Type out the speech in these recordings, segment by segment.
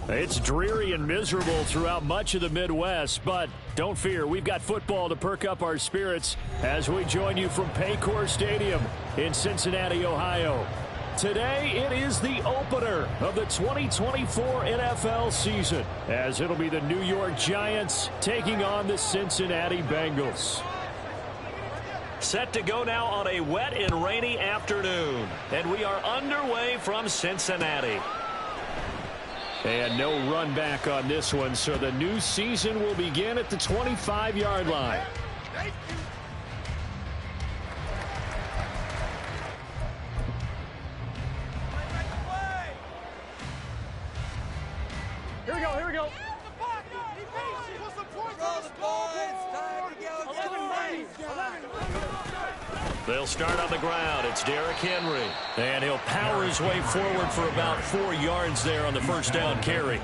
It's dreary and miserable throughout much of the Midwest, but don't fear, we've got football to perk up our spirits as we join you from Paycor Stadium in Cincinnati, Ohio. Today, it is the opener of the 2024 NFL season, as it'll be the New York Giants taking on the Cincinnati Bengals. Set to go now on a wet and rainy afternoon, and we are underway from Cincinnati. And no run back on this one, so the new season will begin at the 25-yard line. Here we go, here we go. They'll start on the ground. It's Derrick Henry. And he'll power his way forward for about 4 yards there on the first down carry.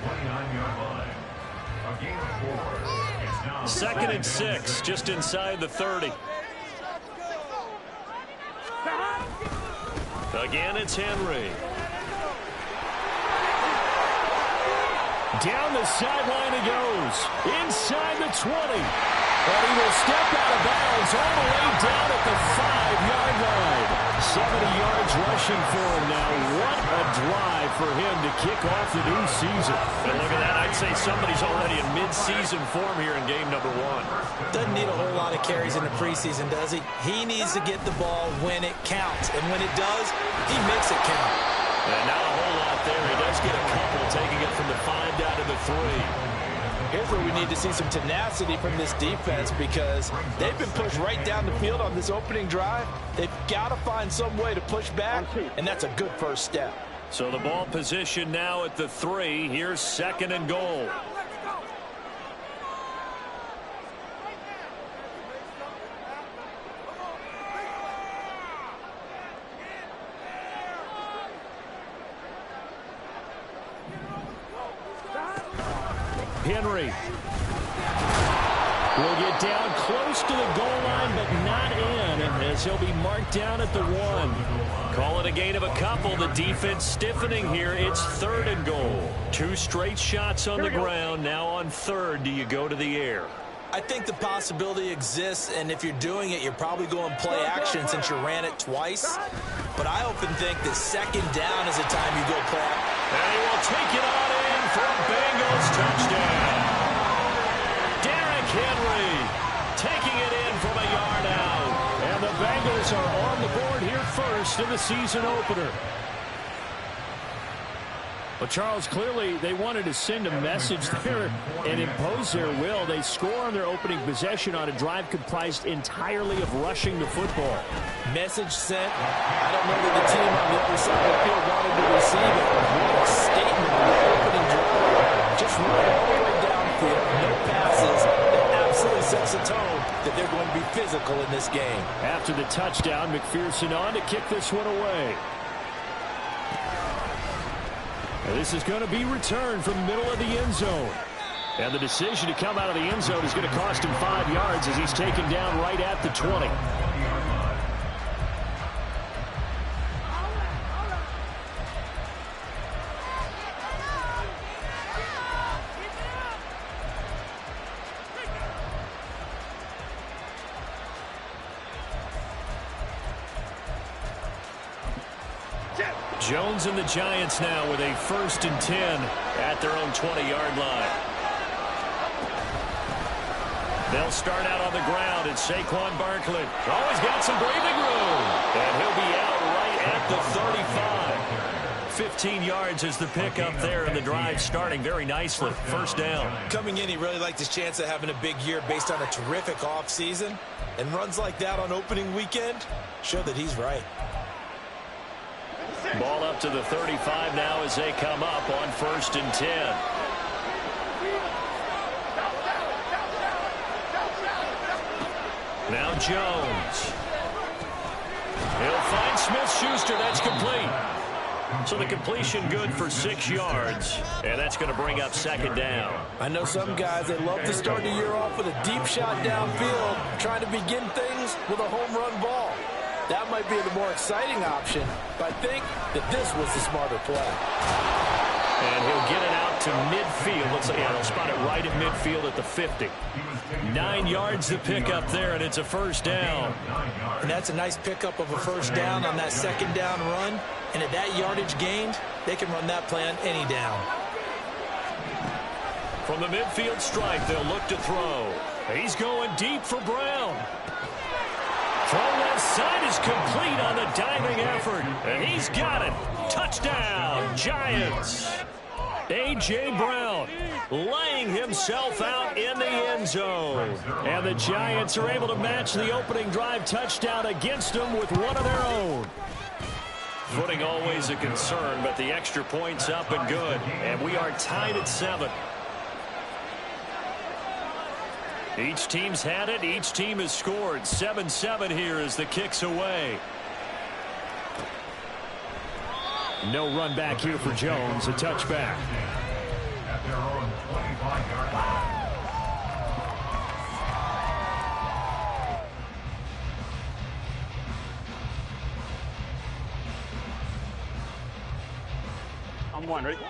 2nd and 6, just inside the 30. Again, it's Henry. Down the sideline he goes. Inside the 20. And he will step out of bounds all the way down at the 5-yard line. 70 yards rushing for him now. What a drive for him to kick off the new season. And look at that. I'd say somebody's already in mid-season form here in game number 1. Doesn't need a whole lot of carries in the preseason, does he? He needs to get the ball when it counts. And when it does, he makes it count. And not a whole lot there. He does get a couple, taking it from the 5 down to the 3. Here's where we need to see some tenacity from this defense, because they've been pushed right down the field on this opening drive. They've got to find some way to push back, and that's a good first step. So the ball position now at the 3. Here's 2nd and goal. Henry will get down close to the goal line, but not in, as he'll be marked down at the 1. Call it a gain of a couple. The defense stiffening here. It's 3rd and goal. 2 straight shots on the ground. Now on 3rd, do you go to the air? I think the possibility exists, and if you're doing it, you're probably going play action since you ran it twice. But I often think that 2nd down is the time you go play action. And he will take it on in for a Bengals touchdown. Derrick Henry taking it in from a yard out. And the Bengals are on the board here first in the season opener. Well, Charles, clearly they wanted to send a message there and impose their will. They score on their opening possession on a drive comprised entirely of rushing the football. Message sent. I don't know that the team on the other side of the field wanted to receive it. What a statement on the opening drive. Just run all the way downfield, no passes. That absolutely sets the tone that they're going to be physical in this game. After the touchdown, McPherson on to kick this one away. This is going to be returned from the middle of the end zone. And the decision to come out of the end zone is going to cost him 5 yards as he's taken down right at the 20. Jones and the Giants now with a 1st and 10 at their own 20-yard line. They'll start out on the ground. It's Saquon Barkley. Oh, he's got some breathing room. And he'll be out right at the 35. 15 yards is the pickup there, and the drive starting very nicely. 1st down. Coming in, he really liked his chance of having a big year based on a terrific offseason. And runs like that on opening weekend show that he's right. Ball up to the 35 now as they come up on 1st and 10. Now Jones. He'll find Smith-Schuster. That's complete. So the completion good for 6 yards. And that's going to bring up 2nd down. I know some guys, they love to start the year off with a deep shot downfield, trying to begin things with a home run ball. That might be the more exciting option, but I think that this was the smarter play. And he'll get it out to midfield. Let's say, yeah, they'll spot it right at midfield at the 50. 9 yards to pick up there, and it's a first down. And that's a nice pickup of a first down on that second down run. And at that yardage gained, they can run that play on any down. From the midfield strike, they'll look to throw. He's going deep for Brown. Throw left side is complete on the diving effort. And he's got it. Touchdown, Giants. A.J. Brown laying himself out in the end zone. And the Giants are able to match the opening drive touchdown against them with one of their own. Footing always a concern, but the extra point's up and good. And we are tied at 7. Each team's had it. Each team has scored. 7-7 here as the kick's away. No run back here for Jones. A touchback. At their own 25-yard line.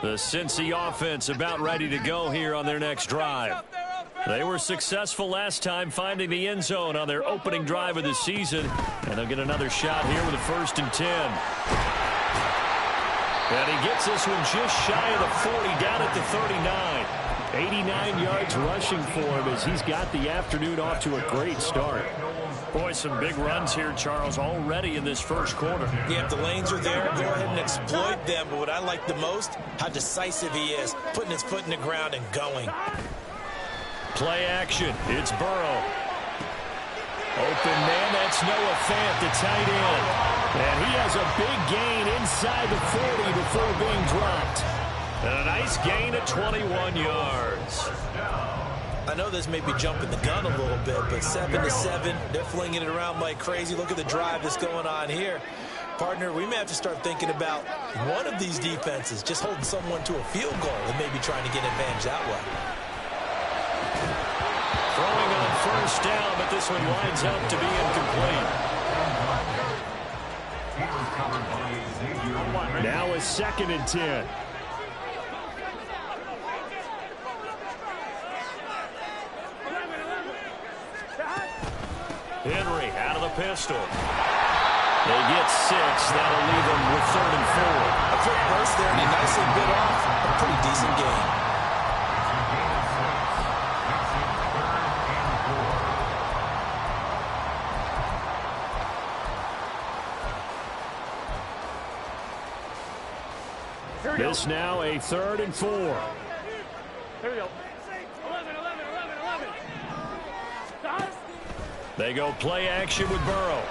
The Cincy offense about ready to go here on their next drive. They were successful last time finding the end zone on their opening drive of the season. And they'll get another shot here with a 1st and 10. And he gets this one just shy of the 40, down at the 39. 89 yards rushing for him as he's got the afternoon off to a great start. Boy, some big runs here, Charles, already in this first quarter. Yeah, if the lanes are there, go ahead and exploit them. But what I like the most, how decisive he is, putting his foot in the ground and going. Play action. It's Burrow. Open man, that's Noah Fant, the tight end. And he has a big gain inside the 40 before being dropped. And a nice gain at 21 yards. I know this may be jumping the gun a little bit, but 7-7, they're flinging it around like crazy. Look at the drive that's going on here. Partner, we may have to start thinking about one of these defenses just holding someone to a field goal and maybe trying to get an advantage that way. Throwing on first down, but this one winds up to be incomplete. Now a 2nd and 10. Henry out of the pistol. They get 6. That'll leave them with 3rd and 4. A quick burst there, and he nicely bit off a pretty decent gain. This now a 3rd and 4. Here we go. 11. They go play action with Burrow.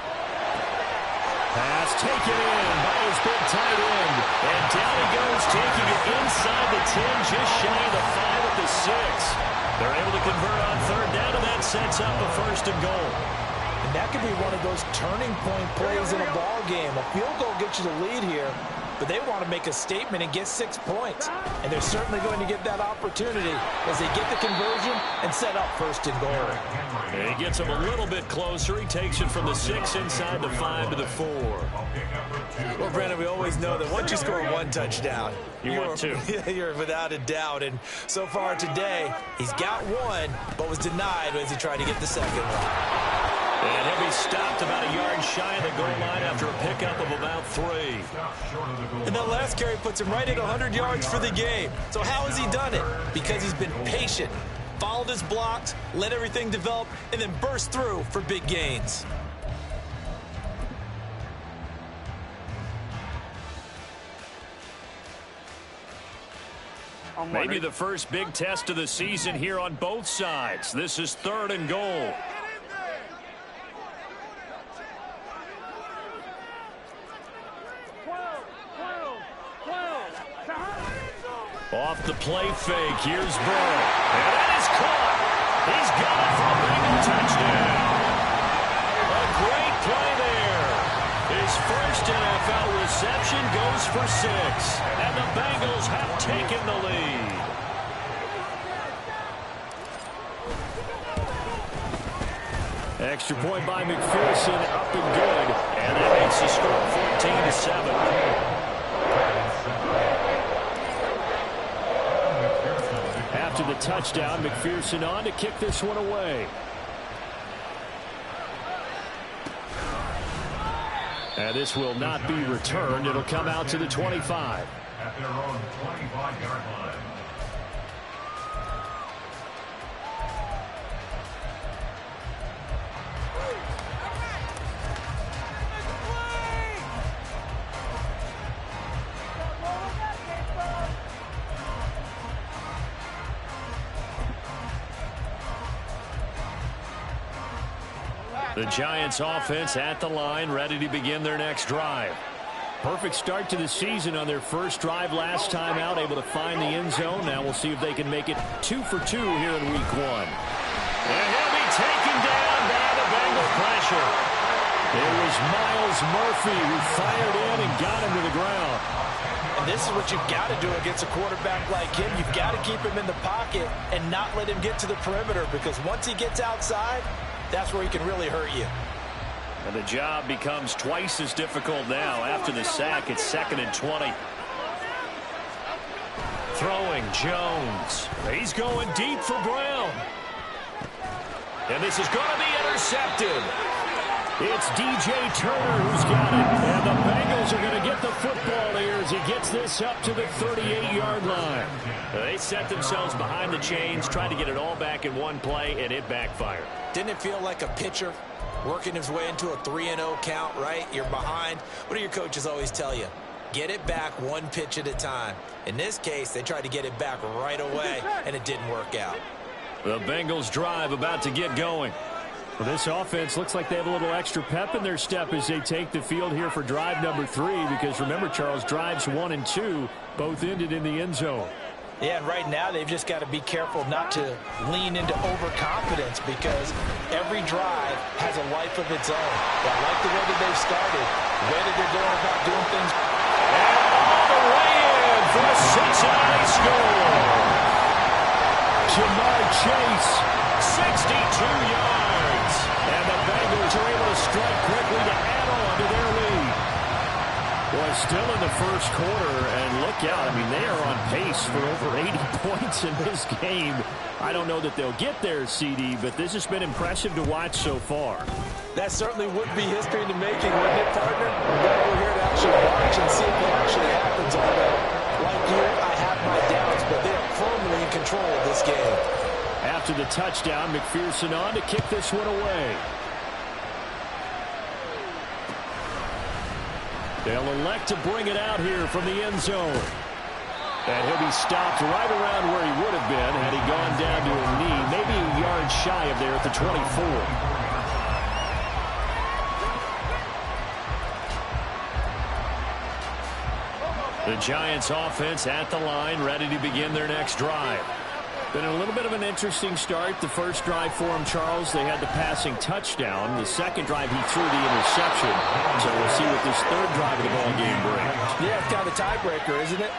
Pass taken in by his big tight end. And down he goes, taking it inside the 10, just shy of the 5 at the 6. They're able to convert on 3rd down, and that sets up a 1st and goal. And that could be one of those turning point plays in a ball game. A field goal gets you the lead here, but they want to make a statement and get 6 points. And they're certainly going to get that opportunity as they get the conversion and set up 1st and goal. And he gets him a little bit closer. He takes it from the 6 inside the 5 to the 4. Well, Brandon, we always know that once you score 1 touchdown, want 2. You're without a doubt. And so far today, he's got 1, but was denied as he tried to get the 2nd one. And he'll be stopped about a yard shy of the goal line after a pickup of about 3. And that last carry puts him right at 100 yards for the game. So how has he done it? Because he's been patient, followed his blocks, let everything develop, and then burst through for big gains. Maybe the first big test of the season here on both sides. This is 3rd and goal. Off the play fake, here's Burrow. And that is caught. He's got it for a Bengal touchdown. A great play there. His first NFL reception goes for 6. And the Bengals have taken the lead. Extra point by McPherson, up and good. And that makes the score 14-7. touchdown. McPherson on to kick this one away. And this will not be returned. It'll come out to the 25. At their own 25-yard line. The Giants offense at the line, ready to begin their next drive. Perfect start to the season on their first drive last time out, able to find the end zone. Now we'll see if they can make it 2 for 2 here in week 1. And he'll be taken down by the Bengal pressure. It was Myles Murphy who fired in and got him to the ground. And this is what you've got to do against a quarterback like him. You've got to keep him in the pocket and not let him get to the perimeter, because once he gets outside, that's where he can really hurt you. And the job becomes twice as difficult now. After the sack, it's 2nd and 20. Throwing Jones. He's going deep for Brown. And this is going to be intercepted. It's DJ Turner who's got it. And the Bengals are going to get the football here as he gets this up to the 38-yard line. They set themselves behind the chains, trying to get it all back in one play, and it backfired. Didn't it feel like a pitcher working his way into a 3-0 count, right? You're behind. What do your coaches always tell you? Get it back one pitch at a time. In this case, they tried to get it back right away, and it didn't work out. The Bengals drive about to get going. Well, this offense looks like they have a little extra pep in their step as they take the field here for drive number 3, because remember, Charles, drives 1 and 2 both ended in the end zone. Yeah, and right now they've just got to be careful not to lean into overconfidence, because every drive has a life of its own. But I like the way that they've started, the way that they're going about doing things. And all the way in for a Cincinnati score. Jamar Chase, 62 yards. and the Bengals are able to strike quickly to add on to their lead. Well, still in the first quarter, and look out. I mean, they are on pace for over 80 points in this game. I don't know that they'll get there, CD, but this has been impressive to watch so far. That certainly would be history in the making, wouldn't it, partner? But we're here to actually watch and see what actually happens. Although, like you, I have my doubts, but they are firmly in control of this game. After the touchdown, McPherson on to kick this one away. They'll elect to bring it out here from the end zone. And he'll be stopped right around where he would have been had he gone down to a knee, maybe a yard shy of there at the 24. The Giants offense at the line, ready to begin their next drive. Been a little bit of an interesting start. The first drive for him, Charles, they had the passing touchdown. The second drive, he threw the interception. So we'll see what this third drive of the ball game brings. Yeah, it's kind of a tiebreaker, isn't it?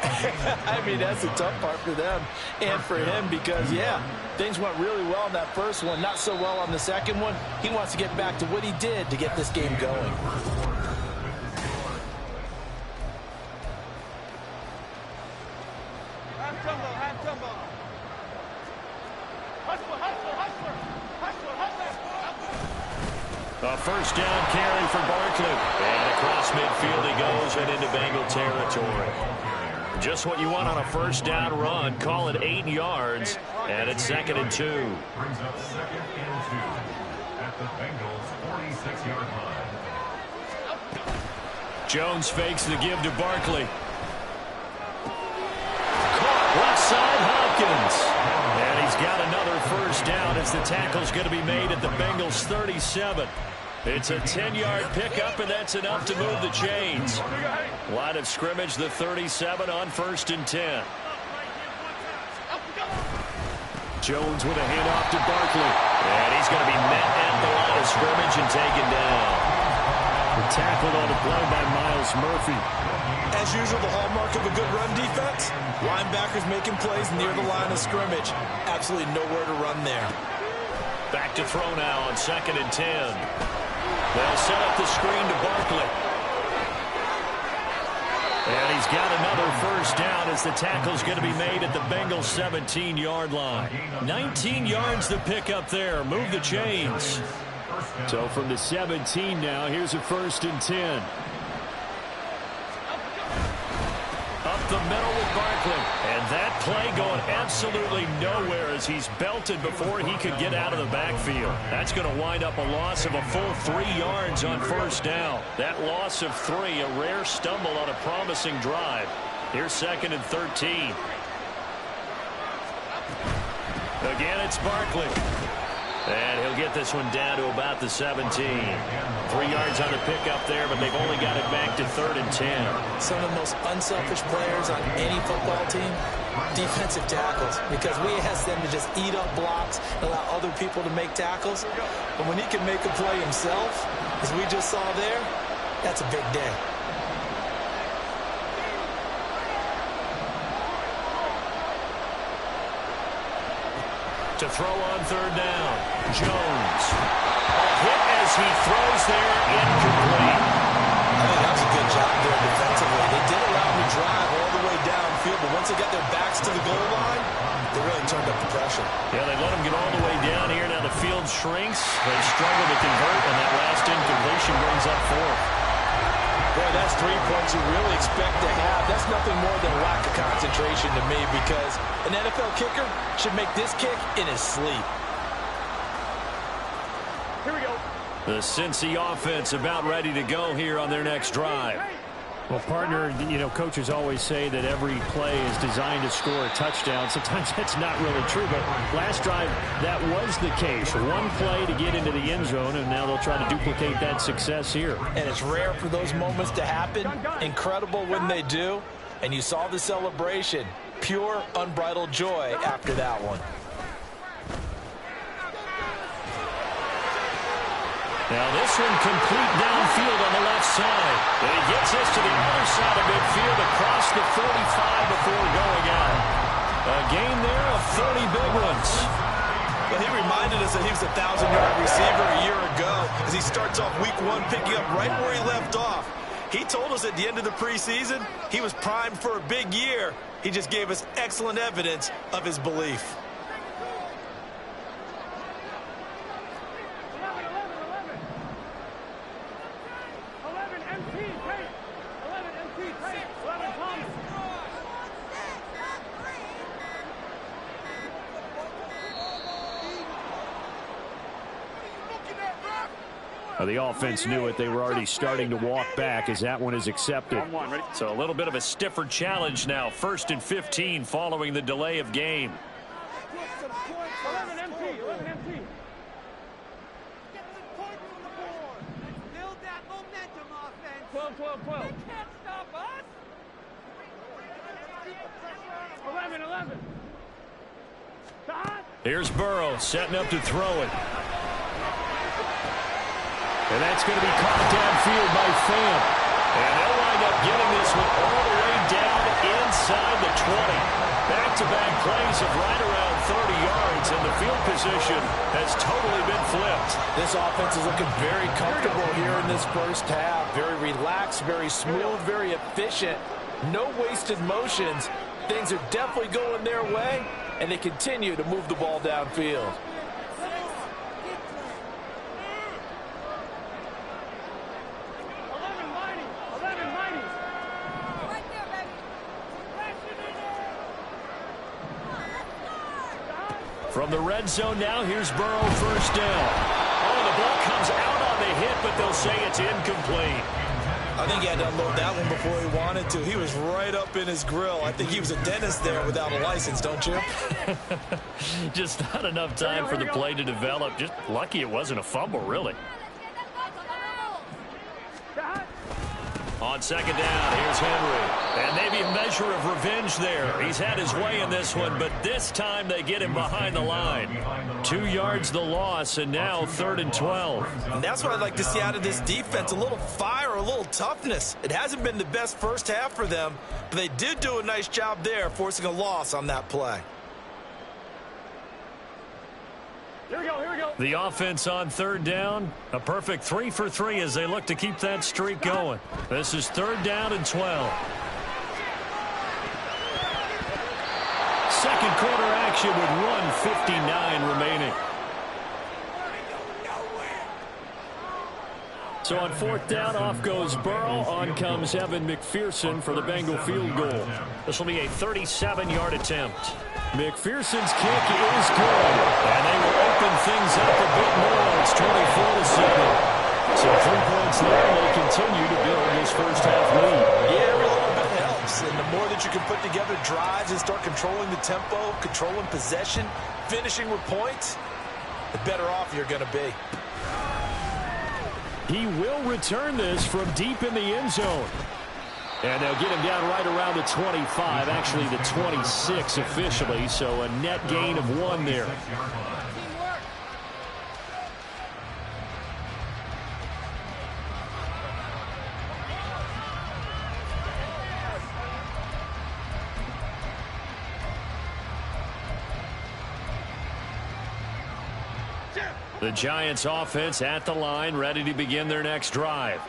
I mean, that's the tough part for them and for him, because, yeah, things went really well in that first one, not so well on the second one. He wants to get back to what he did to get this game going. Half jumbo. A first down carry for Barkley. And across midfield he goes and into Bengal territory. Just what you want on a first down run. Call it 8 yards. And it's 2nd and 2. Brings up 2nd and 2 at the Bengals' 46-yard line. Jones fakes the give to Barkley. Caught left side Hopkins. And he's got another first down as the tackle's going to be made at the Bengals' 37. It's a 10-yard pickup, and that's enough to move the chains. Line of scrimmage, the 37 on 1st and 10. Jones with a handoff to Barkley. And he's going to be met at the line of scrimmage and taken down. Tackled on the play by Myles Murphy. As usual, the hallmark of a good run defense, linebackers making plays near the line of scrimmage. Absolutely nowhere to run there. Back to throw now on 2nd and 10. They'll set up the screen to Barkley. And he's got another first down as the tackle's going to be made at the Bengals 17-yard line. 19 yards to pick up there. Move the chains. So from the 17 now, here's a 1st and 10. Up the middle with Barkley. And that play going absolutely nowhere as he's belted before he could get out of the backfield. That's going to wind up a loss of a full 3 yards on first down. That loss of 3, a rare stumble on a promising drive. Here's 2nd and 13. Again, it's Barkley. And he'll get this one down to about the 17. 3 yards on the pickup there, but they've only got it back to 3rd and 10. Some of the most unselfish players on any football team, defensive tackles, because we ask them to just eat up blocks and allow other people to make tackles. But when he can make a play himself, as we just saw there, that's a big day. To throw on 3rd down, Jones. A hit as he throws there, incomplete. I think that was a good job there defensively. They did allow him to drive all the way downfield, but once they got their backs to the goal line, they really turned up the pressure. Yeah, they let him get all the way down here. Now the field shrinks. They struggle to convert, and that last incompletion brings up 4th. Boy, that's 3 points you really expect to have. That's nothing more than a lack of concentration to me, because an NFL kicker should make this kick in his sleep. Here we go. The Cincy offense about ready to go here on their next drive. Well, partner, you know, coaches always say that every play is designed to score a touchdown. Sometimes that's not really true, but last drive, that was the case. One play to get into the end zone, and now they'll try to duplicate that success here. And it's rare for those moments to happen. Incredible when they do. And you saw the celebration. Pure, unbridled joy after that one. Now this one complete downfield on the left side. And he gets us to the other side of midfield across the 45 before going out. A gain there of 30 big ones. Well, he reminded us that he was a 1,000-yard receiver a year ago as he starts off week 1 picking up right where he left off. He told us at the end of the preseason he was primed for a big year. He just gave us excellent evidence of his belief. 11 MT, take. 11 MT, take. 11 Thomas. The offense knew it. They were already starting to walk back as that one is accepted. So a little bit of a stiffer challenge now. 1st and 15 following the delay of game. 11 MT, 11 MT. Get some points on the board. Let's build that momentum offense. 12, 12, 12. They can't stop us. 11, 11. Todd. Here's Burrow setting up to throw it. And that's going to be caught downfield by Pham. And they'll wind up getting this one all the way down inside the 20. Back-to-back plays of right around 30 yards, and the field position has totally been flipped. This offense is looking very comfortable here in this first half. Very relaxed, very smooth, very efficient. No wasted motions. Things are definitely going their way, and they continue to move the ball downfield. 11 mighty. 11 mighty. Right there, baby. From the red zone now, here's Burrow, first down. Oh, the ball comes out on the hit, but they'll say it's incomplete. I think he had to unload that one before he wanted to. He was right up in his grill. I think he was a dentist there without a license, don't you? Just not enough time for the play to develop. Just lucky it wasn't a fumble, really. On second down, here's Henry. And maybe a measure of revenge there. He's had his way in this one, but this time they get him behind the line. 2 yards the loss, and now 3rd and 12. And that's what I'd like to see out of this defense, a little fire, a little toughness. It hasn't been the best first half for them, but they did do a nice job there, forcing a loss on that play. Here we go, here we go. The offense on 3rd down, a perfect 3 for 3 as they look to keep that streak going. This is 3rd down and 12. second quarter action with 1:59 remaining. So on fourth down, off goes Burrow. On comes Evan McPherson for the Bengal field goal. This will be a 37-yard attempt. McPherson's kick is good. And they will open things up a bit more. It's 24-7. So 3 points there, and they continue to build this first half lead. Yeah, every little bit helps. And the more that you can put together drives and start controlling the tempo, controlling possession, finishing with points, the better off you're going to be. He will return this from deep in the end zone. And they'll get him down right around the 25, actually the 26 officially, so a net gain of 1 there. The Giants offense at the line, ready to begin their next drive.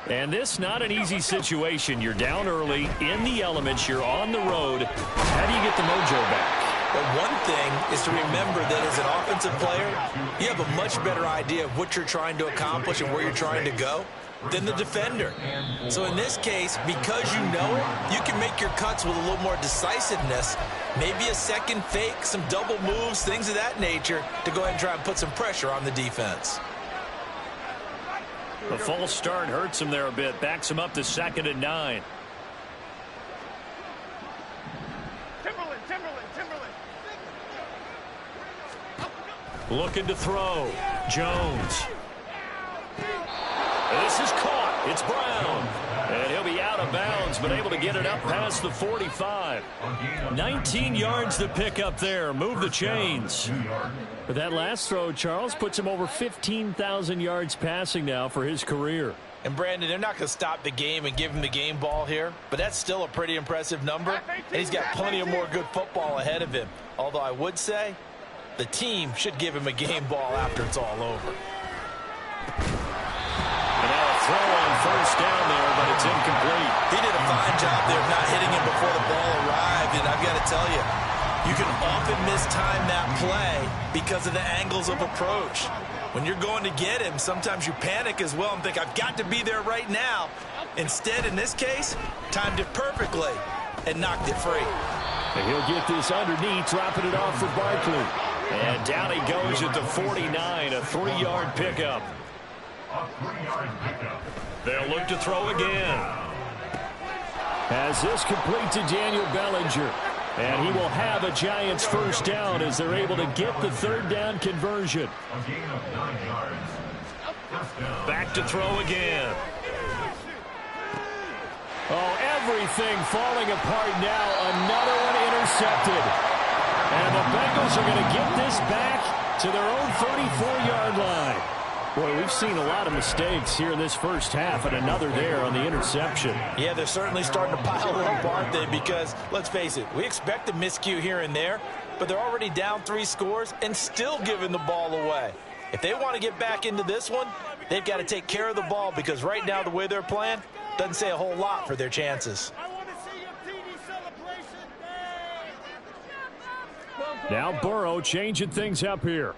And this not an easy situation. You're down early, in the elements, you're on the road. How do you get the mojo back? But one thing is to remember that as an offensive player, you have a much better idea of what you're trying to accomplish and where you're trying to go than the defender. So in this case, because you know it, you can make your cuts with a little more decisiveness, maybe a second fake, some double moves, things of that nature, to go ahead and try and put some pressure on the defense. The false start hurts him there a bit, backs him up to 2nd and 9. Looking to throw. Jones. This is caught. It's Brown. And he'll be out of bounds, but able to get it up past the 45. 19 yards to pick up there. Move the chains. But that last throw, Charles, puts him over 15,000 yards passing now for his career. And Brandon, they're not going to stop the game and give him the game ball here, but that's still a pretty impressive number, and he's got plenty of more good football ahead of him. Although I would say the team should give him a game ball after it's all over. And now a throw on first down there, but it's incomplete. He did a fine job there of not hitting him before the ball arrived, and I've got to tell you, you can often mistime that play because of the angles of approach. When you're going to get him, sometimes you panic as well and think, I've got to be there right now. Instead, in this case, timed it perfectly and knocked it free. And he'll get this underneath, dropping it off for Barkley. And down he goes at the 49, a 3-yard pickup. They'll look to throw again. As this complete to Daniel Bellinger. And he will have a Giants first down as they're able to get the third down conversion. Back to throw again. Oh, everything falling apart now. Another one intercepted. And the Bengals are going to get this back to their own 34-yard line. Boy, we've seen a lot of mistakes here in this first half, and another there on the interception. Yeah, they're certainly starting to pile up, aren't they? Because, let's face it, we expect a miscue here and there, but they're already down 3 scores and still giving the ball away. If they want to get back into this one, they've got to take care of the ball, because right now the way they're playing doesn't say a whole lot for their chances. Now Burrow changing things up here.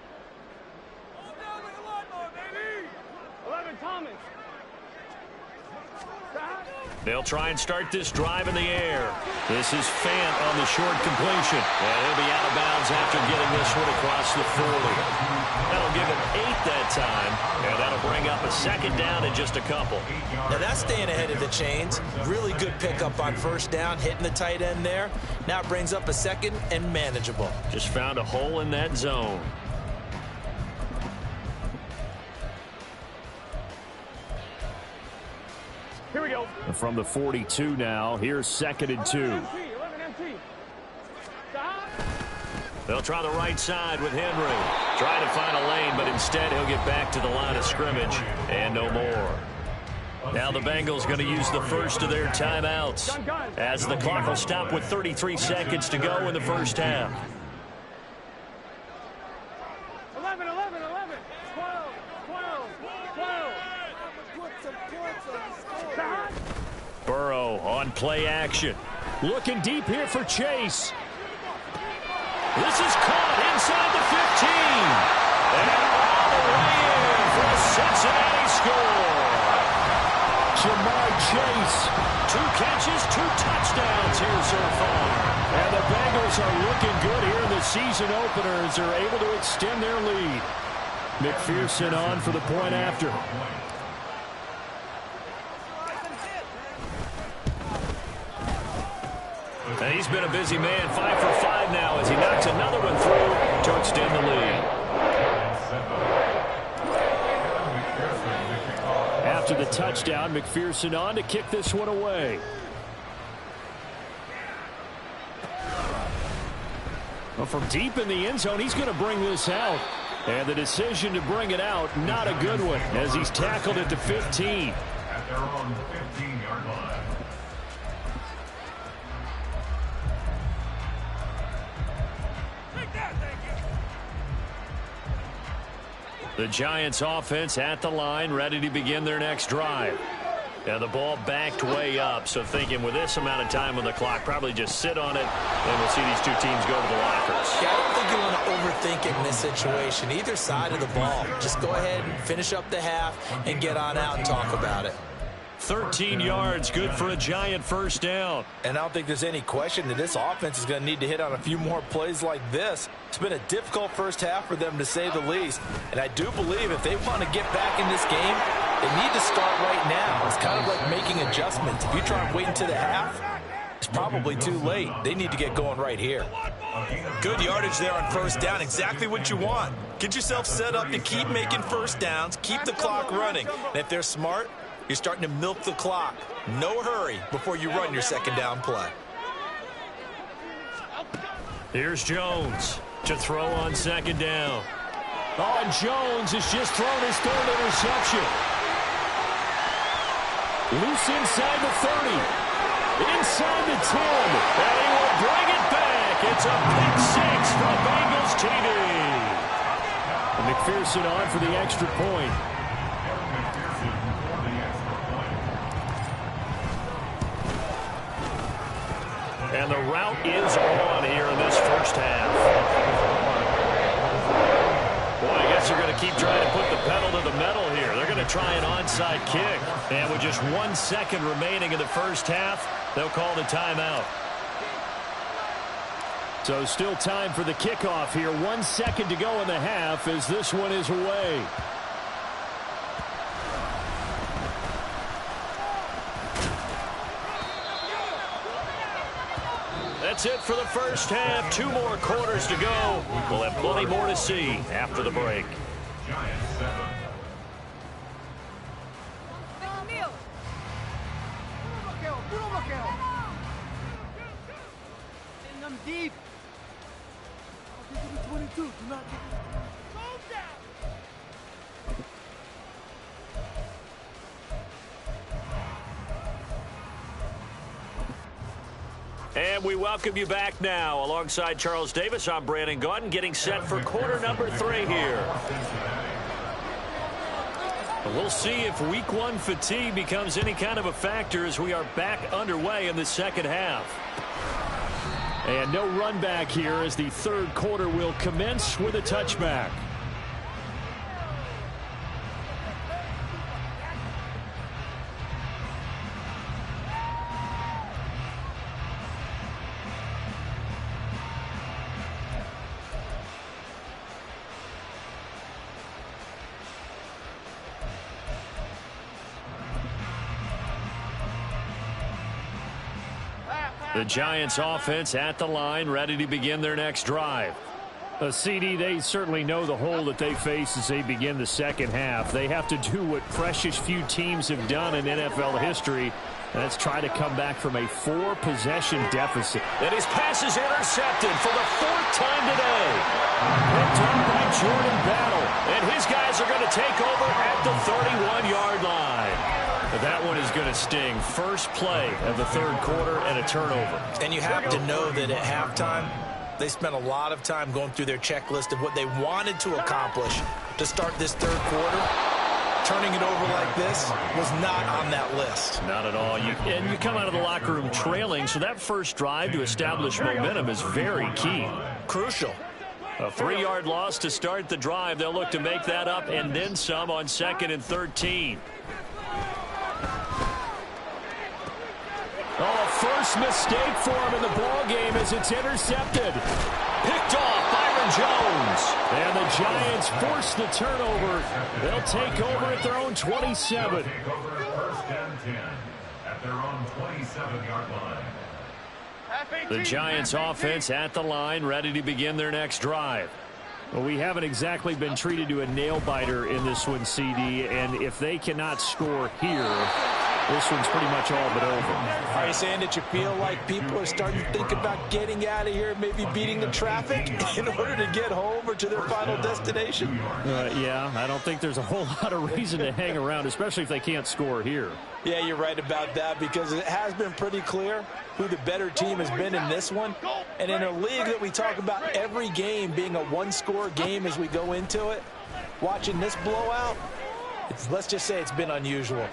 They'll try and start this drive in the air. This is Fant on the short completion. And he'll be out of bounds after getting this one across the 40. That'll give him 8 that time. And that'll bring up a 2nd down in just a couple. Now that's staying ahead of the chains. Really good pickup on first down, hitting the tight end there. Now it brings up a 2nd and manageable. Just found a hole in that zone. Here we go. From the 42 now, here's 2nd and 2. They'll try the right side with Henry. Trying to find a lane, but instead he'll get back to the line of scrimmage. And no more. Now the Bengals going to use the first of their timeouts, as the clock will stop with 33 seconds to go in the first half. 11, 11, 11, 12, 12, 12. Burrow on play action. Looking deep here for Chase. This is caught inside the 15. And all the way in for a Cincinnati score. Jamar Chase. 2 catches, 2 touchdowns here so far. And the Bengals are looking good here in the season opener as they're able to extend their lead. McPherson on for the point after. And he's been a busy man, 5 for 5 now as he knocks another one through to extend the lead. After the touchdown, McPherson on to kick this one away. Well, from deep in the end zone, he's going to bring this out. And the decision to bring it out, not a good one, as he's tackled at the 15. At their own 15-yard line. The Giants offense at the line, ready to begin their next drive. Now the ball backed way up, so thinking with this amount of time on the clock, probably just sit on it, and we'll see these two teams go to the lockers. Yeah, I don't think you want to overthink it in this situation. Either side of the ball. Just go ahead and finish up the half and get on out and talk about it. 13 yards, good for a Giant first down. And I don't think there's any question that this offense is going to need to hit on a few more plays like this. It's been a difficult first half for them, to say the least. And I do believe if they want to get back in this game, they need to start right now. It's kind of like making adjustments. If you try and wait until the half, it's probably too late. They need to get going right here. Good yardage there on first down. Exactly what you want. Get yourself set up to keep making first downs, keep the clock running. And if they're smart, you're starting to milk the clock. No hurry before you run your second down play. Here's Jones to throw on second down. Oh, and Jones has just thrown his third interception. Loose inside the 30. Inside the 10. And he will bring it back. It's a pick six from Bengals TV. And McPherson on for the extra point. And the route is on here in this first half. Boy, I guess they're going to keep trying to put the pedal to the metal here. They're going to try an onside kick. And with just 1 second remaining in the first half, they'll call the timeout. So still time for the kickoff here. 1 second to go in the half as this one is away. That's it for the first half. 2 more quarters to go. We'll have plenty more to see after the break. Giants 7. Send them deep. 22. Do not get down. And we welcome you back now. Alongside Charles Davis, I'm Brandon Gaudin, getting set for quarter number 3 here. We'll see if week 1 fatigue becomes any kind of a factor as we are back underway in the second half. And no run back here as the third quarter will commence with a touchback. The Giants offense at the line, ready to begin their next drive. CD, they certainly know the hole that they face as they begin the second half. They have to do what precious few teams have done in NFL history, and that's try to come back from a 4-possession deficit. And his pass is intercepted for the 4th time today. Picked up by Jordan Battle, and his guys are going to take over at the 31-yard line. That one is going to sting. First play of the third quarter and a turnover. And you have to know that at halftime, they spent a lot of time going through their checklist of what they wanted to accomplish to start this third quarter. Turning it over like this was not on that list. Not at all. You come out of the locker room trailing, so that first drive to establish momentum is very key. Crucial. A 3-yard loss to start the drive. They'll look to make that up and then some on 2nd and 13. Oh, first mistake for him in the ball game as it's intercepted. Picked off Byron Jones. And the Giants force the turnover. They'll take over at their own 27. Take over 1st and 10 at their own 27-yard line. The Giants offense at the line, ready to begin their next drive. Well, we haven't exactly been treated to a nail-biter in this one, CD, and if they cannot score here, this one's pretty much all but over. Are you saying that you feel like people are starting to think about getting out of here, maybe beating the traffic in order to get home or to their final destination? Yeah, I don't think there's a whole lot of reason to hang around, especially if they can't score here. Yeah, you're right about that because it has been pretty clear who the better team has been in this one. And in a league that we talk about every game being a one-score game as we go into it, watching this blowout, let's just say it's been unusual.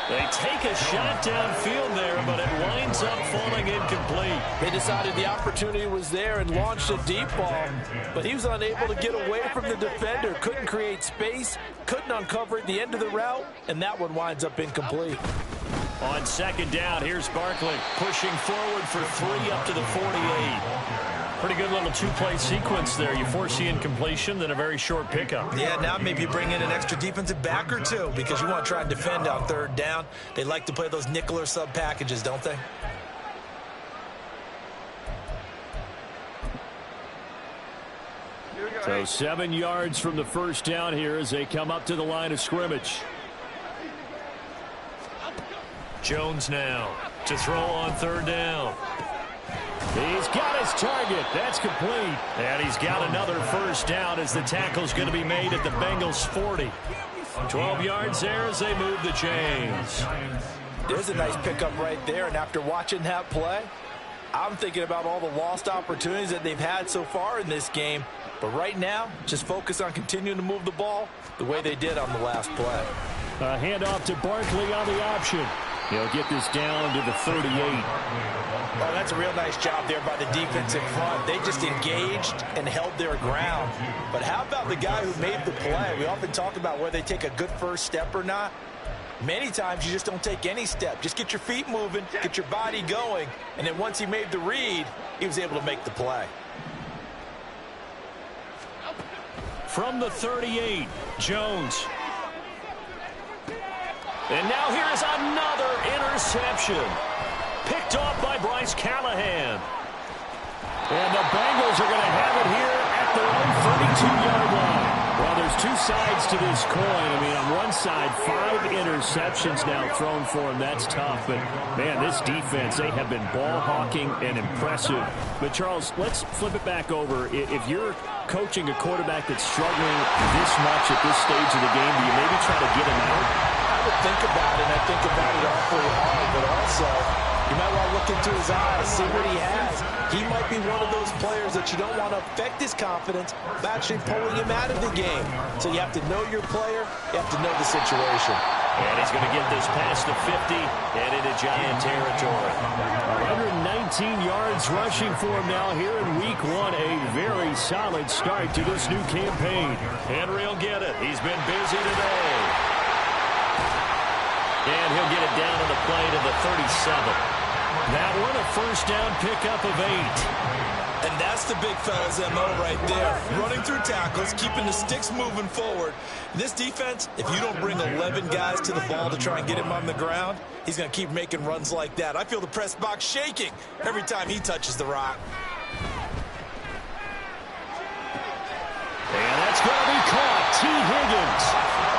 They take a shot downfield there, but it winds up falling incomplete. They decided the opportunity was there and launched a deep ball, but he was unable to get away from the defender, couldn't create space, couldn't uncover at the end of the route, and that one winds up incomplete. On 2nd down, here's Barkley pushing forward for 3 up to the 48. Pretty good little 2-play sequence there. You force the incompletion, then a very short pickup. Yeah, now maybe you bring in an extra defensive back or two because you want to try and defend on 3rd down. They like to play those nickel or sub packages, don't they? So 7 yards from the first down here as they come up to the line of scrimmage. Jones now to throw on 3rd down. He's got his target. That's complete. And he's got another first down as the tackle's going to be made at the Bengals' 40. 12 yards there as they move the chains. There's a nice pickup right there, and after watching that play, I'm thinking about all the lost opportunities that they've had so far in this game. But right now, just focus on continuing to move the ball the way they did on the last play. A handoff to Barkley on the option. He'll get this down to the 38. Oh, that's a real nice job there by the defensive front. They just engaged and held their ground. But how about the guy who made the play? We often talk about whether they take a good first step or not. Many times you just don't take any step. Just get your feet moving, get your body going, and then once he made the read, he was able to make the play. From the 38, Jones. And now here is another interception. Picked off by Bryce Callahan. And the Bengals are going to have it here at their own 32-yard line. Well, there's two sides to this coin. I mean, on one side, 5 interceptions now thrown for him. That's tough. But, man, this defense, they have been ball hawking and impressive. But, Charles, let's flip it back over. If you're coaching a quarterback that's struggling this much at this stage of the game, do you maybe try to get him out? I would think about it, and I think about it awfully hard, but also you might want to look into his eyes, see what he has. He might be one of those players that you don't want to affect his confidence by actually pulling him out of the game. So you have to know your player, you have to know the situation. And he's going to get this past the 50 and into Giant territory. 119 yards rushing for him now here in week 1. A very solid start to this new campaign. Henry will get it. He's been busy today. And he'll get it down to the play to the 37. That one, a first down pickup of 8. And that's the big fella's MO right there. Running through tackles, keeping the sticks moving forward. This defense, if you don't bring 11 guys to the ball to try and get him on the ground, he's going to keep making runs like that. I feel the press box shaking every time he touches the rock. And that's going to be caught. T. Higgins.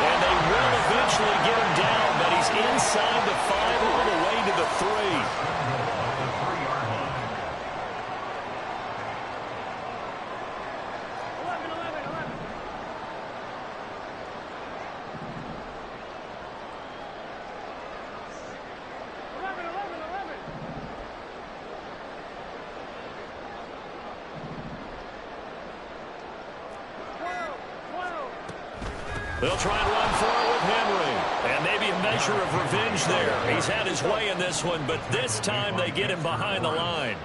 And they will eventually get him down, but he's inside the 5 all the way to the 3. They'll try and run for it with Henry. And maybe a measure of revenge there. He's had his way in this one, but this time they get him behind the line.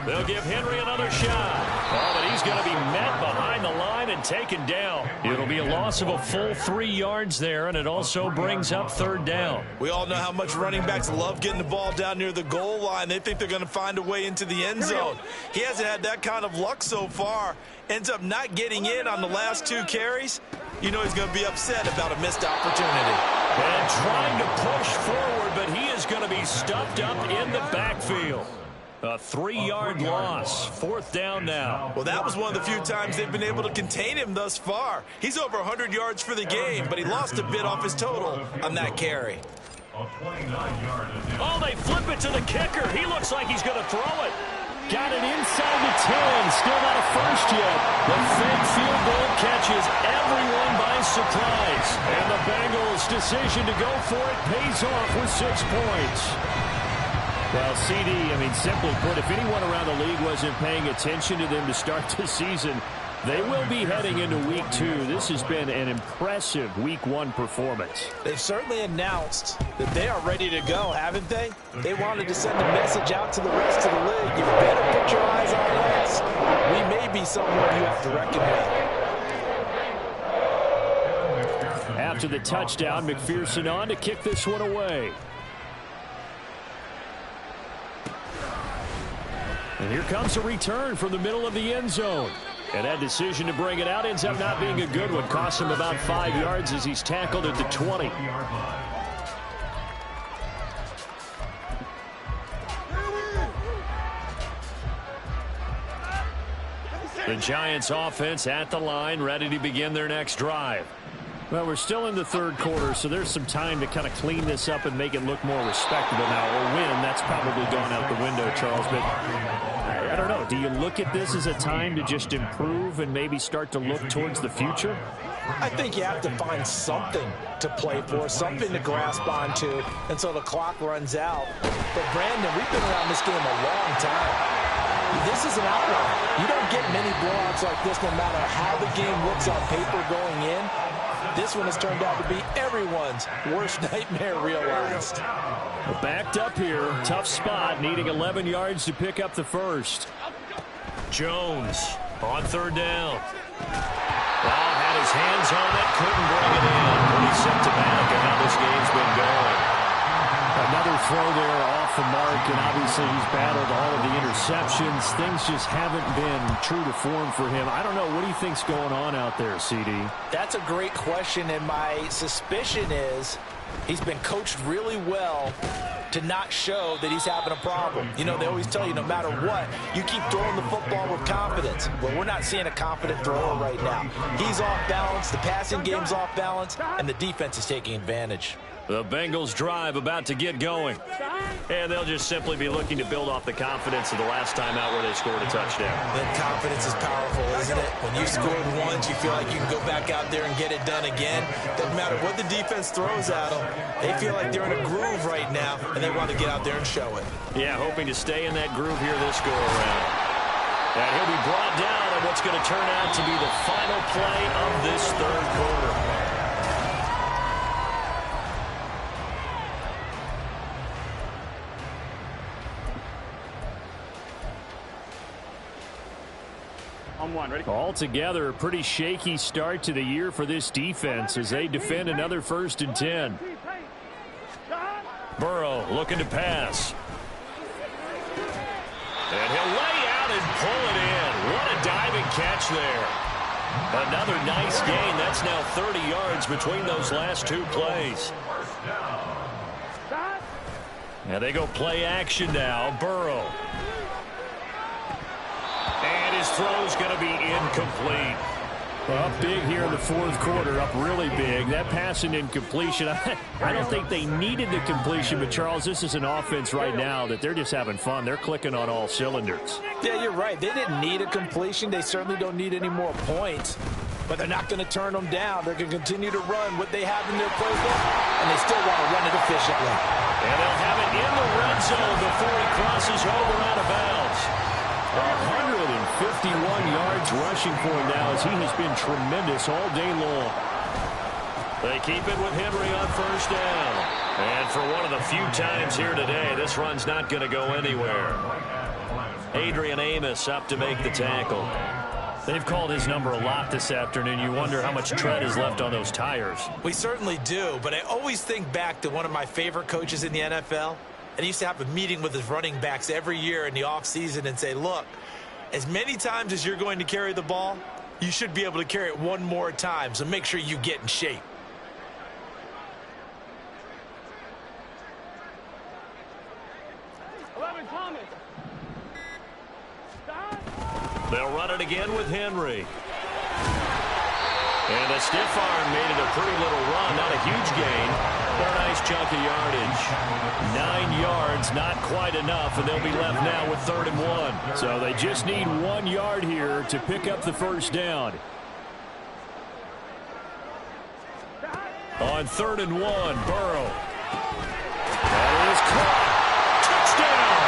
They'll give Henry another shot. Oh, but he's going to be met behind the line and taken down. It'll be a loss of a full 3 yards there, and it also brings up third down. We all know how much running backs love getting the ball down near the goal line. They think they're going to find a way into the end zone. He hasn't had that kind of luck so far. Ends up not getting in on the last 2 carries. You know he's going to be upset about a missed opportunity. And trying to push forward, but he is going to be stuffed up in the backfield. A 3-yard loss. Fourth down now. Well, that was one of the few times they've been able to contain him thus far. He's over 100 yards for the game, but he lost a bit off his total on that carry. Oh, they flip it to the kicker. He looks like he's going to throw it. Got it inside the 10. Still not a first yet. The fake field goal catches everyone by surprise. And the Bengals' decision to go for it pays off with 6 points. Well, CD, simply put, if anyone around the league wasn't paying attention to them to start the season, they will be heading into Week 2. This has been an impressive Week 1 performance. They've certainly announced that they are ready to go, haven't they? They wanted to send a message out to the rest of the league. You better put your eyes on us. We may be someone you have to reckon with. After the touchdown, McPherson on to kick this one away. And here comes a return from the middle of the end zone. And that decision to bring it out ends up not being a good one. Costs him about 5 yards as he's tackled at the 20. The Giants offense at the line, ready to begin their next drive. Well, we're still in the third quarter, so there's some time to kind of clean this up and make it look more respectable now. Or win, that's probably gone out the window, Charles. But I don't know. Do you look at this as a time to just improve and maybe start to look towards the future? I think you have to find something to play for, something to grasp onto until the clock runs out. But, Brandon, we've been around this game a long time. This is an outlier. You don't get many blowouts like this no matter how the game looks on paper going in. This one has turned out to be everyone's worst nightmare realized. Backed up here. Tough spot. Needing 11 yards to pick up the first. Jones on third down. Well, had his hands on it. Couldn't bring it in. Pretty symptomatic of how this game's been going. Another throw there off the mark, and obviously he's battled all of the interceptions. Things just haven't been true to form for him. I don't know. What do you think's going on out there, CD? That's a great question, and my suspicion is he's been coached really well to not show that he's having a problem. You know, they always tell you no matter what, you keep throwing the football with confidence. Well, we're not seeing a confident thrower right now. He's off balance, the passing game's off balance, and the defense is taking advantage. The Bengals drive about to get going. And they'll just simply be looking to build off the confidence of the last time out where they scored a touchdown. Then confidence is powerful, isn't it? When you scored once, you feel like you can go back out there and get it done again. Doesn't matter what the defense throws at them. They feel like they're in a groove right now, and they want to get out there and show it. Yeah, hoping to stay in that groove here this go-around. And he'll be brought down on what's going to turn out to be the final play of this third quarter. Altogether, a pretty shaky start to the year for this defense as they defend another 1st and 10. Burrow looking to pass. And he'll lay out and pull it in. What a diving catch there. Another nice gain. That's now 30 yards between those last 2 plays. And they go play action now. Burrow. And his throw's going to be incomplete. Up big here in the fourth quarter, up really big. That pass and incompletion, I don't think they needed the completion, but Charles, this is an offense right now that they're just having fun. They're clicking on all cylinders. Yeah, you're right. They didn't need a completion. They certainly don't need any more points, but they're not going to turn them down. They're going to continue to run what they have in their playbook, and they still want to run it efficiently. And they'll have it in the red zone before he crosses over out of bounds. 151 yards rushing for him now as he has been tremendous all day long. They keep it with Henry on first down. And for one of the few times here today, this run's not going to go anywhere. Adrian Amos up to make the tackle. They've called his number a lot this afternoon. You wonder how much tread is left on those tires. We certainly do, but I always think back to one of my favorite coaches in the NFL. And he used to have a meeting with his running backs every year in the offseason and say, look, as many times as you're going to carry the ball, you should be able to carry it one more time, so make sure you get in shape. They'll run it again with Henry. And a stiff arm made it a pretty little run. Not a huge gain, but a nice chunk of yardage. 9 yards, not quite enough, and they'll be left now with 3rd and 1. So they just need 1 yard here to pick up the first down. On 3rd and 1, Burrow. That is caught. Touchdown!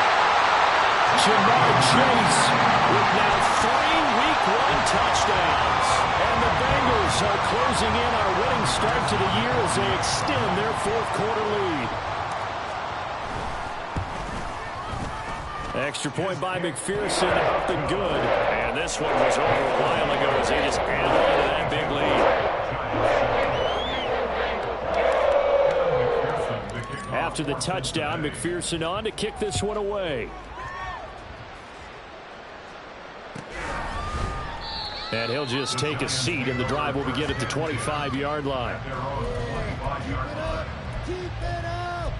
Jamar Chase with now 3 Week 1 touchdowns. And the Bengals are closing in on a winning start to the year as they extend their 4th quarter lead. Extra point by McPherson, up and good. And this one was over a while ago as they just held on to that big lead. After the touchdown, McPherson on to kick this one away. And he'll just take a seat, and the drive will begin at the 25-yard line. Keep it up! Keep it up!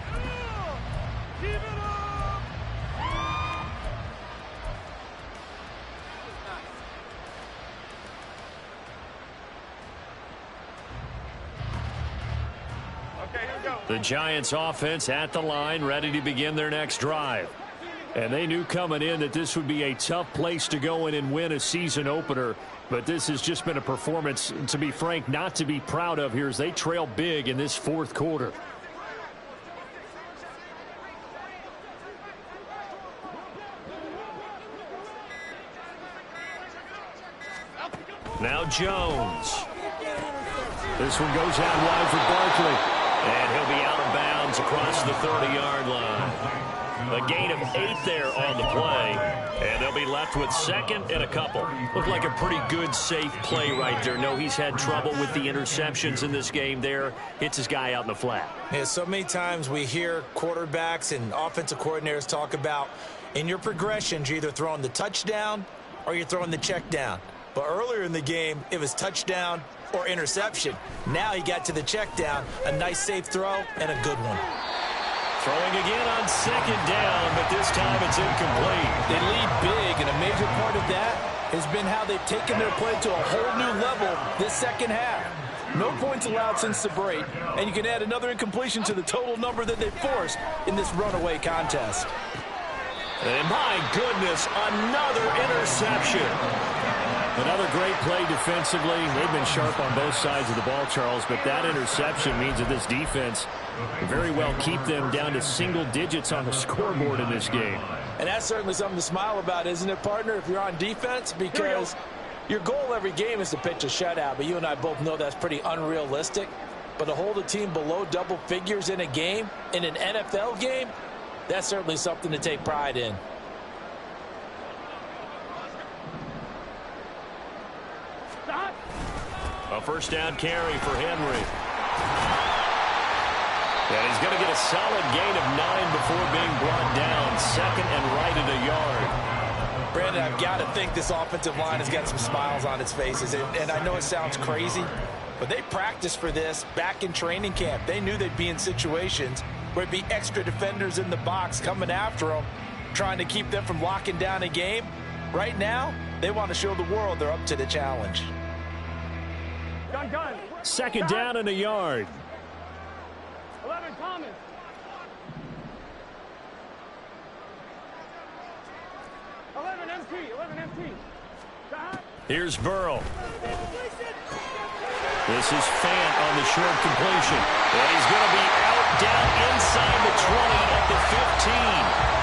Okay, here we go. The Giants offense at the line, ready to begin their next drive. And they knew coming in that this would be a tough place to go in and win a season opener. But this has just been a performance, to be frank, not to be proud of here as they trail big in this 4th quarter. Now Jones. This one goes out wide for Barkley. And he'll be out of bounds across the 30-yard line. A gain of 8 there on the play, and they'll be left with 2nd and a couple. Looked like a pretty good, safe play right there. No, he's had trouble with the interceptions in this game there. Hits his guy out in the flat. Yeah, so many times we hear quarterbacks and offensive coordinators talk about in your progressions, you're either throwing the touchdown or you're throwing the check down. But earlier in the game, it was touchdown or interception. Now he got to the check down, a nice safe throw, and a good one. Throwing again on 2nd down, but this time it's incomplete. They lead big, and a major part of that has been how they've taken their play to a whole new level this second half. No points allowed since the break, and you can add another incompletion to the total number that they forced in this runaway contest. And my goodness, another interception. Another great play defensively. They've been sharp on both sides of the ball, Charles, but that interception means that this defense very well keep them down to single digits on the scoreboard in this game. And that's certainly something to smile about, isn't it, partner, if you're on defense? Because your goal every game is to pitch a shutout, but you and I both know that's pretty unrealistic. But to hold a team below double figures in a game, in an NFL game, that's certainly something to take pride in. A first down carry for Henry. And he's going to get a solid gain of 9 before being brought down. 2nd and right at a yard. Brandon, I've got to think this offensive line has got some smiles on its faces. And I know it sounds crazy, but they practiced for this back in training camp. They knew they'd be in situations where it'd be extra defenders in the box coming after them, trying to keep them from locking down a game. Right now, they want to show the world they're up to the challenge. Gun. 2nd down and a yard. 11 Thomas. 11 MT. Here's Burrow. This is Fant on the short completion. And he's going to be out down inside the 20 at the 15.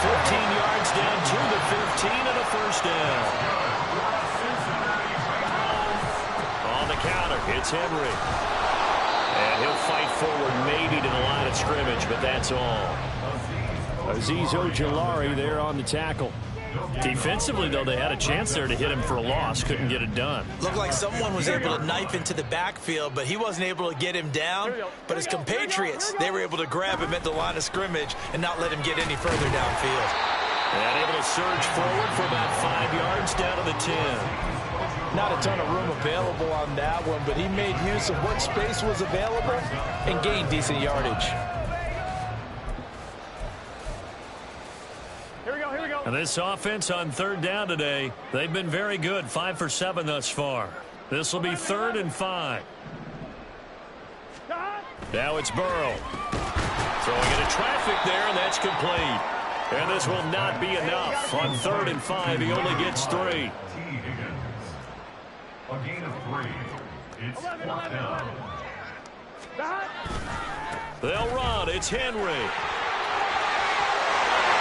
15 yards down to the 15 and a first down. On the counter, it's Henry. And he'll fight forward maybe to the line of scrimmage, but that's all. Azeez Ojulari there on the tackle. Defensively, though, they had a chance there to hit him for a loss. Couldn't get it done. Looked like someone was able to knife into the backfield, but he wasn't able to get him down. But his compatriots, they were able to grab him at the line of scrimmage and not let him get any further downfield. And able to surge forward for about 5 yards down to the 10. Not a ton of room available on that one, but he made use of what space was available and gained decent yardage. And this offense on third down today, they've been very good. 5 for 7 thus far. This will be 3rd and 5. Now it's Burrow. Throwing into traffic there, and that's complete. And this will not be enough. On 3rd and 5, he only gets 3. A gain of 3. It's 4th down. They'll run. It's Henry.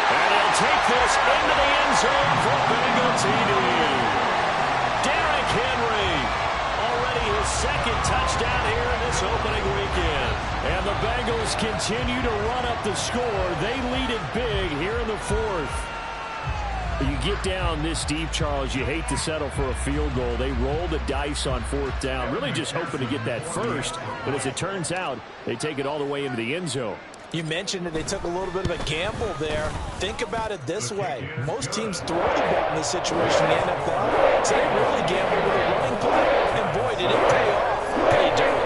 And he'll take this into the end zone for Bengal TD. Derrick Henry, already his 2nd touchdown here in this opening weekend. And the Bengals continue to run up the score. They lead it big here in the 4th. You get down this deep, Charles, you hate to settle for a field goal. They roll the dice on 4th down, really just hoping to get that first. But as it turns out, they take it all the way into the end zone. You mentioned that they took a little bit of a gamble there. Think about it this way. Most teams throw the ball in this situation in the NFL, so they really gambled with a running play, and boy, did it pay off. Pay dirt.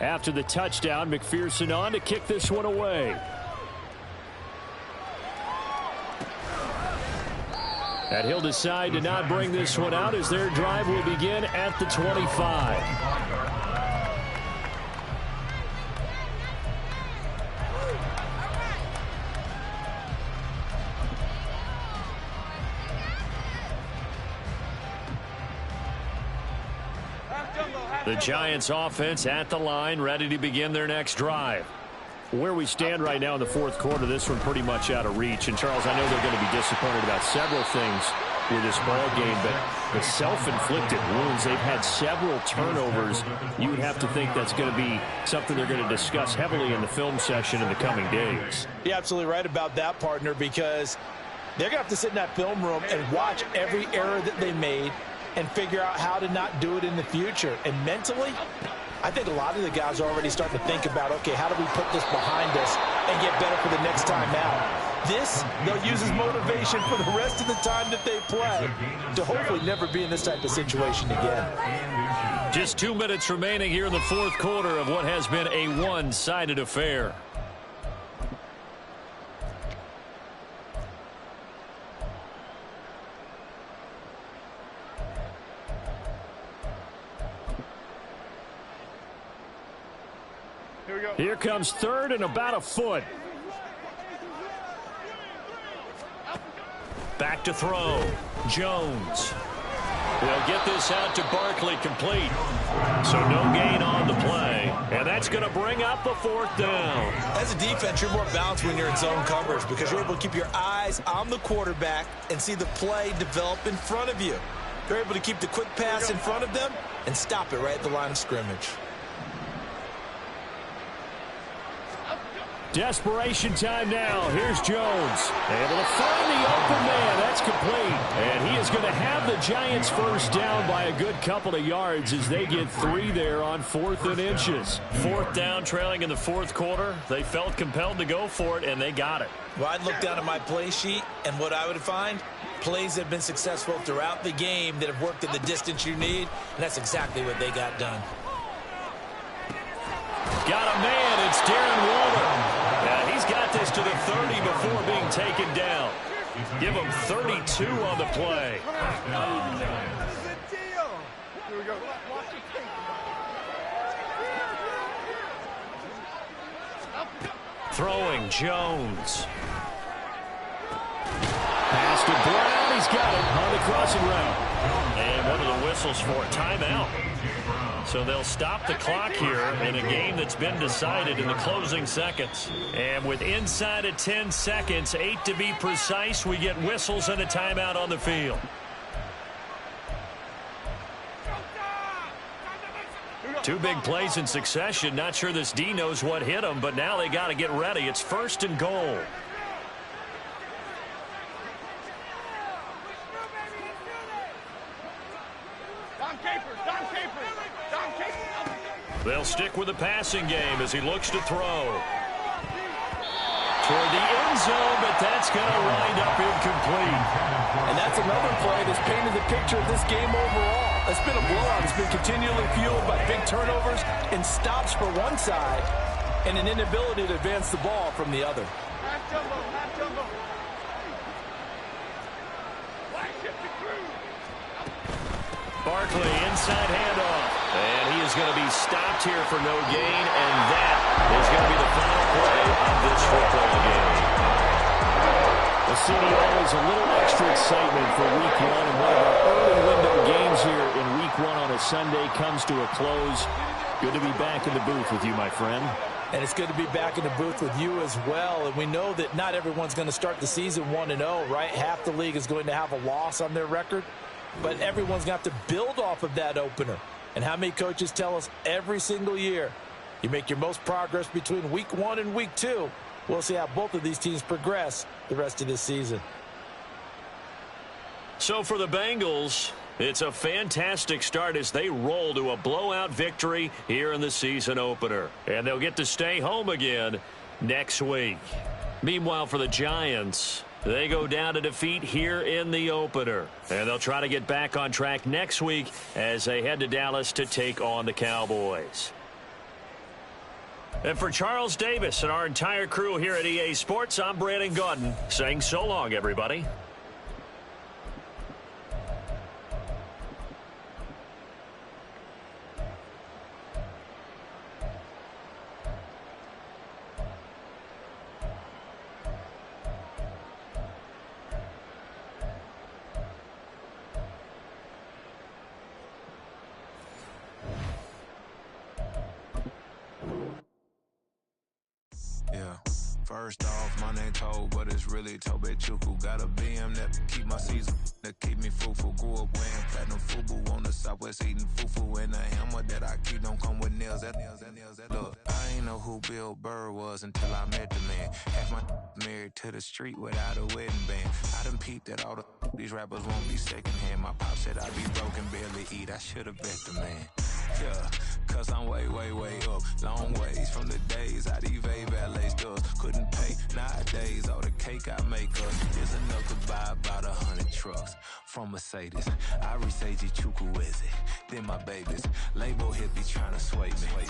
After the touchdown, McPherson on to kick this one away. And he'll decide to not bring this one out as their drive will begin at the 25. The Giants offense at the line, ready to begin their next drive. Where we stand right now in the 4th quarter, this one pretty much out of reach. And, Charles, I know they're going to be disappointed about several things with this ball game, but the self-inflicted wounds, they've had several turnovers. You would have to think that's going to be something they're going to discuss heavily in the film session in the coming days. You're absolutely right about that, partner, because they're going to have to sit in that film room and watch every error that they made and figure out how to not do it in the future. And mentally, I think a lot of the guys are already starting to think about, okay, how do we put this behind us and get better for the next time out? This, they'll use as motivation for the rest of the time that they play to hopefully never be in this type of situation again. Just 2 minutes remaining here in the 4th quarter of what has been a one-sided affair. Here comes 3rd and about a foot. Back to throw. Jones. They'll get this out to Barkley complete. So no gain on the play. And that's going to bring up the 4th down. As a defense, you're more balanced when you're in zone coverage because you're able to keep your eyes on the quarterback and see the play develop in front of you. You're able to keep the quick pass in front of them and stop it right at the line of scrimmage. Desperation time now. Here's Jones. Able to find the open man. That's complete. And he is going to have the Giants first down by a good couple of yards as they get 3 there on 4th and inches. 4th down, trailing in the 4th quarter. They felt compelled to go for it, and they got it. Well, I'd look down at my play sheet, and what I would find, plays that have been successful throughout the game that have worked at the distance you need, and that's exactly what they got done. Got a man. It's Darren Waller. And he's got this to the 30 before being taken down. Give him 32 on the play. Throwing Jones. Pass to Brown. He's got it on the crossing route. And one of the whistles for a timeout. So they'll stop the clock here in a game that's been decided in the closing seconds. And with inside of 10 seconds, 8 to be precise, we get whistles and a timeout on the field. Two big plays in succession. Not sure this D knows what hit him, but now they got to get ready. It's 1st and goal. They'll stick with the passing game as he looks to throw. Toward the end zone, but that's going to wind up incomplete. And that's another play that's painted the picture of this game overall. It's been a blowout. It's been continually fueled by big turnovers and stops for one side and an inability to advance the ball from the other. Half jumbo, half jumbo. Barkley, inside handoff. And he is going to be stopped here for no gain, and that is going to be the final play of this football game. Well, CD, always a little extra excitement for Week 1, and one of our early window games here in Week 1 on a Sunday comes to a close. Good to be back in the booth with you, my friend. And it's good to be back in the booth with you as well. And we know that not everyone's going to start the season 1-0, right? Half the league is going to have a loss on their record. But everyone's got to build off of that opener. And how many coaches tell us every single year, you make your most progress between Week 1 and Week 2. We'll see how both of these teams progress the rest of this season. So for the Bengals, it's a fantastic start as they roll to a blowout victory here in the season opener. And they'll get to stay home again next week. Meanwhile, for the Giants, they go down to defeat here in the opener. And they'll try to get back on track next week as they head to Dallas to take on the Cowboys. And for Charles Davis and our entire crew here at EA Sports, I'm Brandon Gaudin saying so long, everybody. Yeah. First off, my name Toad, but it's really Tobe Chuku. Got a BM that keep my season, that keep me fruitful. Grew up wearing platinum FUBU on the Southwest eating fufu. And the hammer that I keep don't come with nails. Look, I ain't know who Bill Burr was until I met the man. Half my married to the street without a wedding band. I done peeped that all these rappers won't be secondhand. My pop said I'd be broken, barely eat. I should've bet the man. Yeah, cause I'm way, way, way up. Long ways from the days I evade valet stores. Couldn't pay nowadays. All the cake I make us is enough to buy about 100 trucks from Mercedes. I resage Chukwueze, then my babies. Label hippie trying to sway me.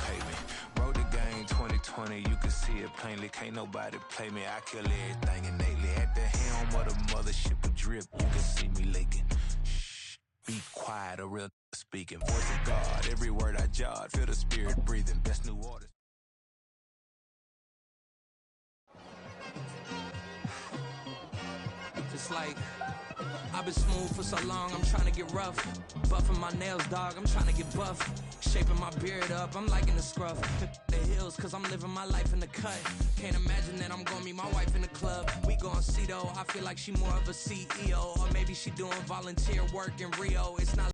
Pay me. Wrote the game 2020, you can see it plainly. Can't nobody play me. I kill everything innately. At the helm of the mothership of drip, you can see me leaking. Shh, be quiet, a real speaking. Voice of God, every word I jot. Feel the spirit breathing. Best new orders. It's like I've been smooth for so long, I'm trying to get rough. Buffing my nails, dog, I'm trying to get buff. Shaping my beard up, I'm liking the scruff. The hills, cause I'm living my life in the cut. Can't imagine that I'm gonna meet my wife in the club. We gon' see though, I feel like she more of a CEO. Or maybe she doing volunteer work in Rio. It's not